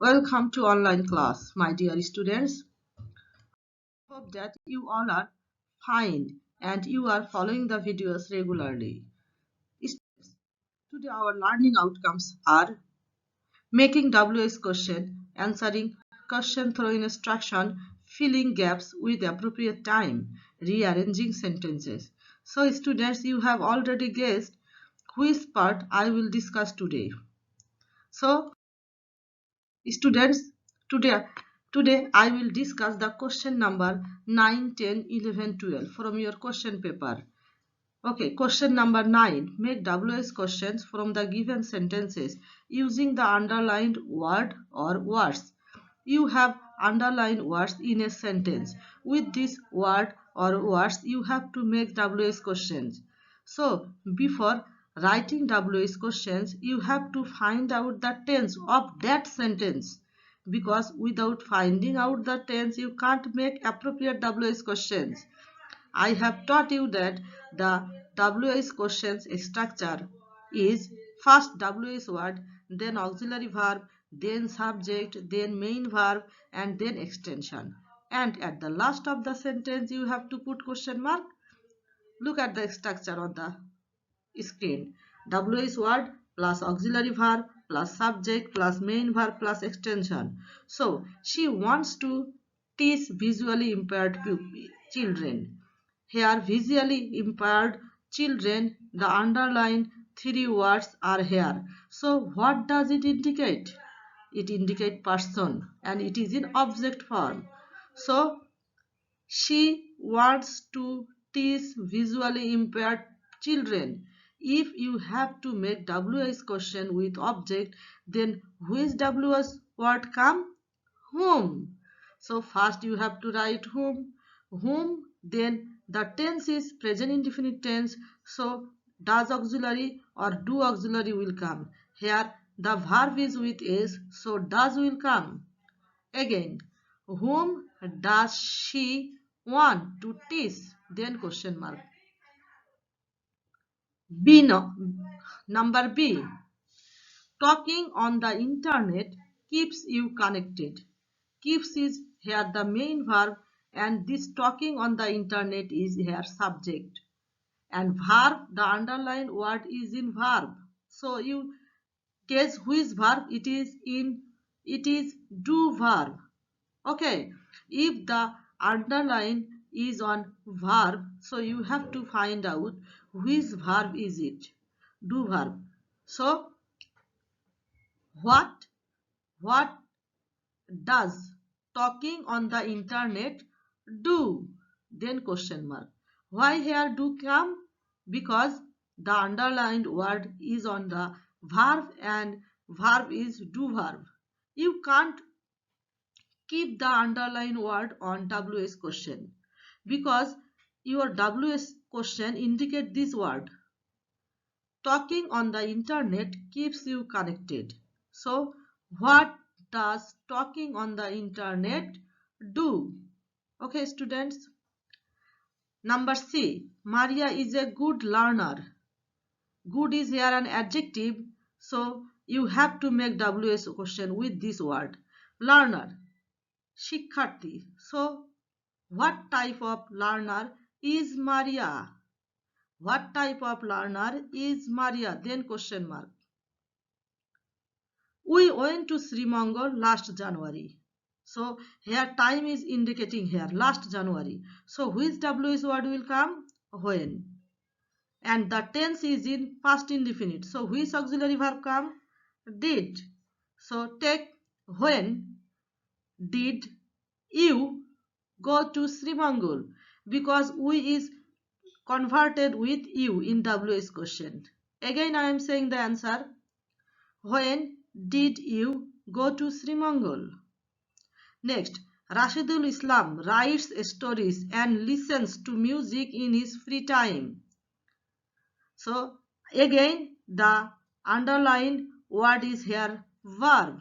Welcome to online class, my dear students. Hope that you all are fine and you are following the videos regularly. Students, today our learning outcomes are making WS question, answering question through instruction, filling gaps with appropriate time, rearranging sentences. So students, you have already guessed which part I will discuss today. So students, today I will discuss the question number 9, 10, 11, 12 from your question paper. Okay, question number 9. Make WS questions from the given sentences using the underlined word or words. You have underlined words in a sentence. With this word or words, you have to make WS questions. So, before writing WS questions, you have to find out the tense of that sentence. Because without finding out the tense, you can't make appropriate WS questions. I have taught you that the WS questions structure is first WS word, then auxiliary verb, then subject, then main verb, and then extension. And at the last of the sentence, you have to put question mark. Look at the structure on the screen. WS word plus auxiliary verb plus subject plus main verb plus extension. So, she wants to teach visually impaired children. Here, visually impaired children, the underlined three words are here. So, what does it indicate? It indicates person and it is in object form. So, she wants to teach visually impaired children. If you have to make WS question with object, then which WS word come? Whom. So first you have to write whom, then the tense is present indefinite tense. So does auxiliary or do auxiliary will come. Here the verb is with s, so does will come. Again, whom does she want to teach? Then question mark. B no, number B. Talking on the internet keeps you connected. Keeps is here the main verb and this talking on the internet is here subject. And verb, the underlined word is in verb. So you guess which verb it is in. It is do verb. Okay, if the underline is on verb, so you have to find out which verb is it. Do verb. So what what does talking on the internet do? Then question mark. Why here do come? Because the underlined word is on the verb and verb is do verb. You can't keep the underlined word on WS question because your WS question indicate this word. Talking on the internet keeps you connected. So what does talking on the internet do? Okay students. Number C. Maria is a good learner. Good is here an adjective. So you have to make WS question with this word. Learner. Shikkharthi. So what type of learner is Maria? What type of learner is Maria? Then question mark. We went to Sri Mangal last January. So here time is indicating here last January. So which WS word will come? When. And the tense is in past indefinite. So which auxiliary verb come? Did. So take when did you go to Sri Mangal? Because we is converted with you in WS question. Again I am saying the answer. When did you go to Sri Mangal? Next, Rashidul Islam writes stories and listens to music in his free time. So again the underlined word is here verb.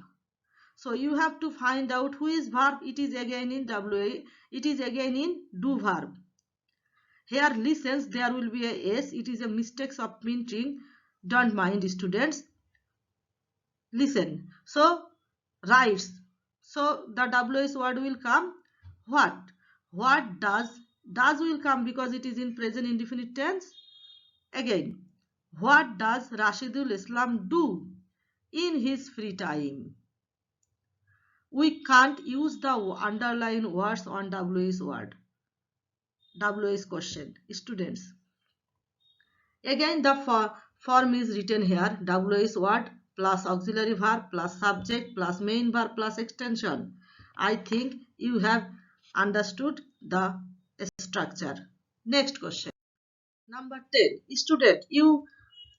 So you have to find out who is verb. It is again in WA. It is again in do verb. Here listens, there will be a S. It is a mistake of printing. Don't mind students. Listen. So writes. So the WH word will come what? What does will come because it is in present indefinite tense. Again, what does Rashidul Islam do in his free time? We can't use the underline words on WH word. WH question. Students. Again the form is written here. WH word plus auxiliary verb plus subject plus main verb plus extension. I think you have understood the structure. Next question. Number 10. Student, you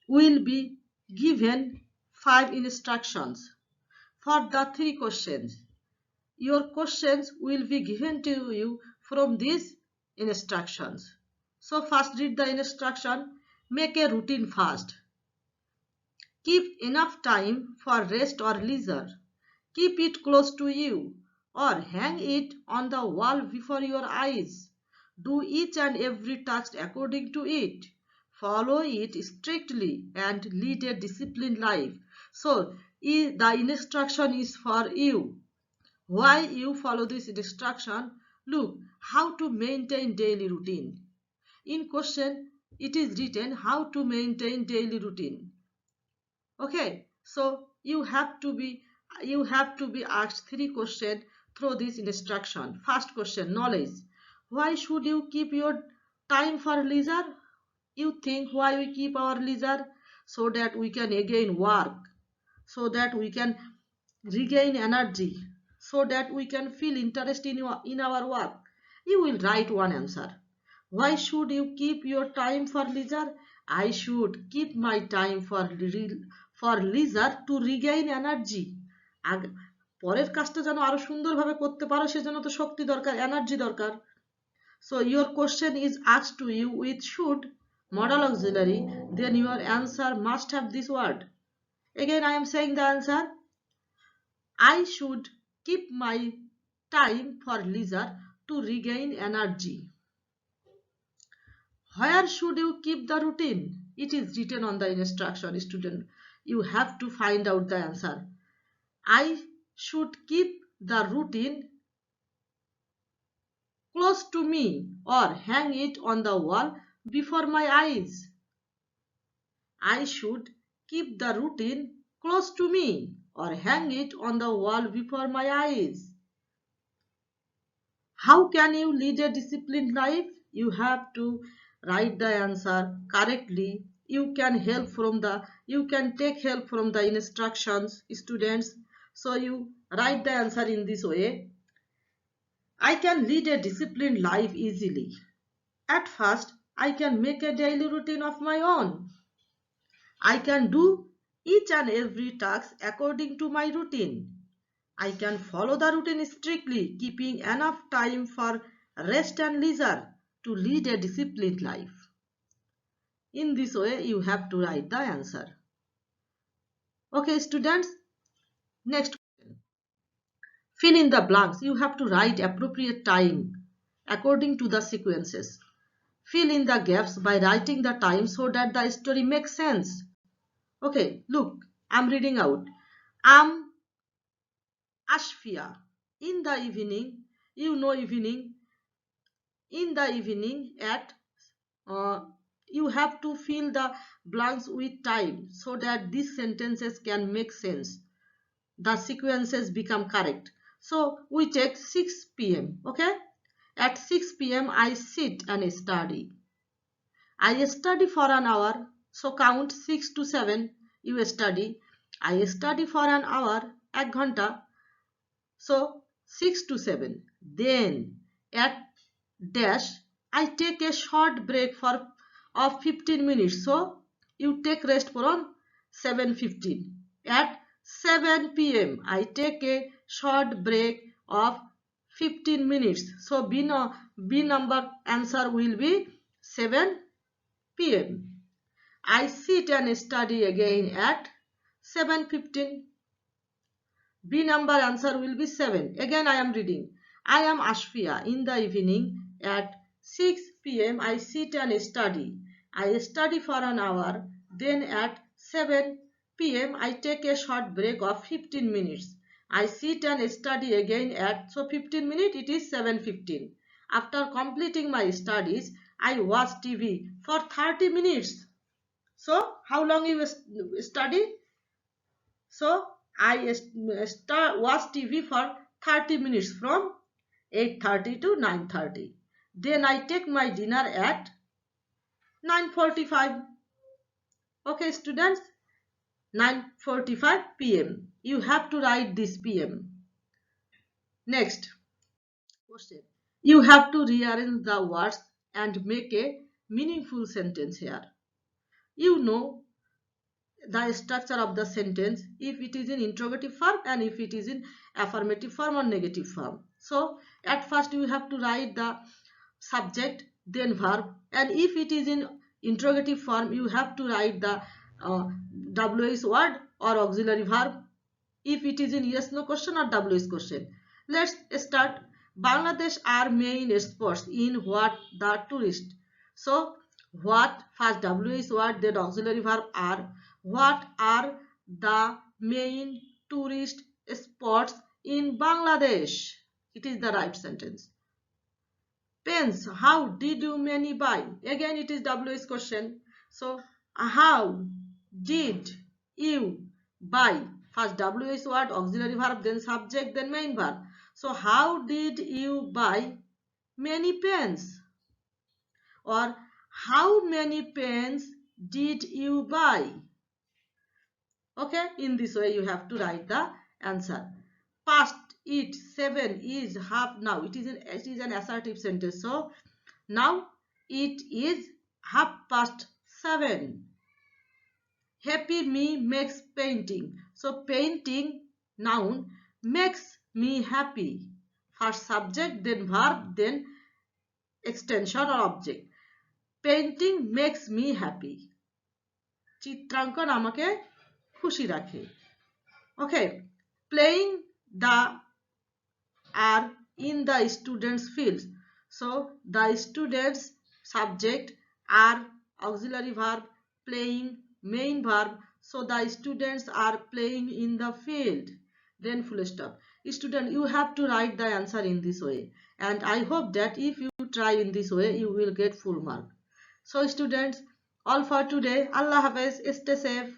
will be given 5 instructions for the 3 questions. Your questions will be given to you from these instructions. So first read the instruction. Make a routine first. Keep enough time for rest or leisure. Keep it close to you or hang it on the wall before your eyes. Do each and every task according to it. Follow it strictly and lead a disciplined life. So, the instruction is for you. Why you follow this instruction? Look, how to maintain daily routine. In question, it is written how to maintain daily routine. Okay, so you have to be asked 3 questions through this instruction. First question, knowledge. Why should you keep your time for leisure? You think why we keep our leisure? So that we can again work, so that we can regain energy, so that we can feel interest in our work. You will write one answer. Why should you keep your time for leisure? I should keep my time for leisure to regain energy. পরের কাজটা যেন আরো সুন্দরভাবে করতে পারো সেজন্য তো শক্তি দরকার, এনার্জি দরকার. So your question is asked to you with should modal auxiliary, then your answer must have this word. Again I am saying the answer. I should keep my time for leisure to regain energy. Where should you keep the routine? It is written on the instruction, student. You have to find out the answer. I should keep the routine close to me or hang it on the wall before my eyes. I should keep the routine close to me or hang it on the wall before my eyes. How can you lead a disciplined life? You have to write the answer correctly. You can take help from the instructions, students. So you write the answer in this way. I can lead a disciplined life easily. At first, I can make a daily routine of my own. I can do each and every task according to my routine. I can follow the routine strictly, keeping enough time for rest and leisure to lead a disciplined life. In this way, you have to write the answer. Okay, students. Next question. Fill in the blanks. You have to write appropriate time according to the sequences. Fill in the gaps by writing the time so that the story makes sense. Okay, look, I'm reading out. I'm Ashfia. In the evening, evening. In the evening at you have to fill the blanks with time so that these sentences can make sense. The sequences become correct. So we take 6 p.m. Okay, at 6 p.m. I sit and study. I study for an hour. So count 6 to 7. You study. I study for an hour. 1 ghanta. So 6 to 7. Then at dash I take a short break of 15 minutes. So you take rest from 7:15. At 7 p.m. I take a short break of 15 minutes. So B number answer will be 7 p.m. I sit and study again at 7:15. B number answer will be 7. Again I am reading. I am Ashfia. In the evening at 6 p.m. I sit and study. I study for an hour. Then at 7 p.m. I take a short break of 15 minutes. I sit and study again at, so 15 minutes, it is 7:15. After completing my studies, I watch TV for 30 minutes. So how long you study? So I watch TV for 30 minutes from 8:30 to 9:30. Then I take my dinner at 9:45. Okay, students, 9:45 p.m. You have to write this p.m. Next question. You have to rearrange the words and make a meaningful sentence here. You know the structure of the sentence, if it is in interrogative form and if it is in affirmative form or negative form. So at first you have to write the subject, then verb, and if it is in interrogative form you have to write the WH word or auxiliary verb, if it is in yes no question or WH question. Let's start. Bangladesh are main exports in what? The tourist. So what, first WH word, then auxiliary verb are. What are the main tourist spots in Bangladesh? It is the right sentence. Pens, how did you many buy? Again it is WH question. So how did you buy? First WH word, auxiliary verb, then subject, then main verb. So how did you buy many pens? Or how many pens did you buy? Okay, in this way you have to write the answer. Past, it, 7 is half now. It is an assertive sentence. So now it is 7:30. Happy me makes painting. So painting, noun, makes me happy. First subject, then verb, then extension or object. Painting makes me happy. চিত্রাঙ্কন আমাকে খুশি রাখে. Okay, playing the are in the students fields. So the students subject are auxiliary verb, playing main verb. So the students are playing in the field. Then full stop. Student, you have to write the answer in this way, and I hope that if you try in this way you will get full mark. So students, all for today. Allah Hafiz, stay safe.